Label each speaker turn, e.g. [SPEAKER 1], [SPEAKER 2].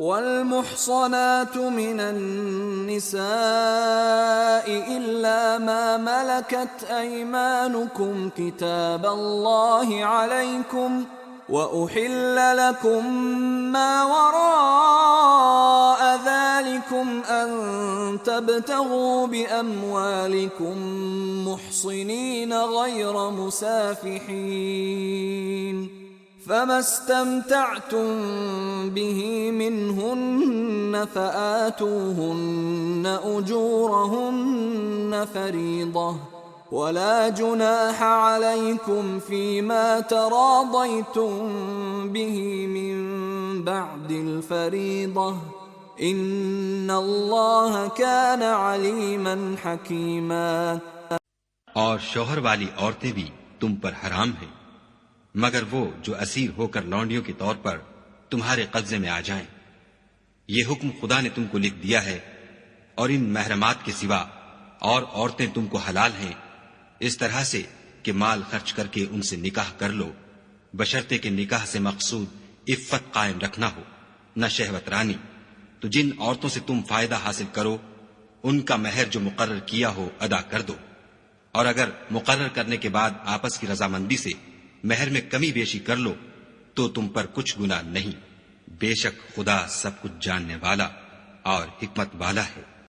[SPEAKER 1] والمحصنات من النساء إلا ما ملكت أيمانكم كتاب الله عليكم، وأحل لكم ما وراء ذلكم أن تبتغوا بأموالكم محصنين غير مسافحين، فما استمتعتم به منهن فآتوهن أجورهن فريضة، ولا جناح عليكم فيما تراضيتم به من بعد الفريضة، إن الله كان عليما حكيما।
[SPEAKER 2] और शौहर वाली औरतें भी तुम पर हराम हैं, मगर वो जो असीर होकर लौंडियों के तौर पर तुम्हारे कब्जे में आ जाएं। ये हुक्म खुदा ने तुमको लिख दिया है, और इन महरमात के सिवा और औरतें तुमको हलाल हैं, इस तरह से कि माल खर्च करके उनसे निकाह कर लो, बशर्ते के निकाह से मकसूद इफ्फत कायम रखना हो, न शहवत रानी। तो जिन औरतों से तुम फायदा हासिल करो, उनका महर जो मुकर्रर किया हो अदा कर दो, और अगर मुकर्रर करने के बाद आपस की रजामंदी से महर में कमी बेशी कर लो तो तुम पर कुछ गुनाह नहीं। बेशक खुदा सब कुछ जानने वाला और हिकमत वाला है।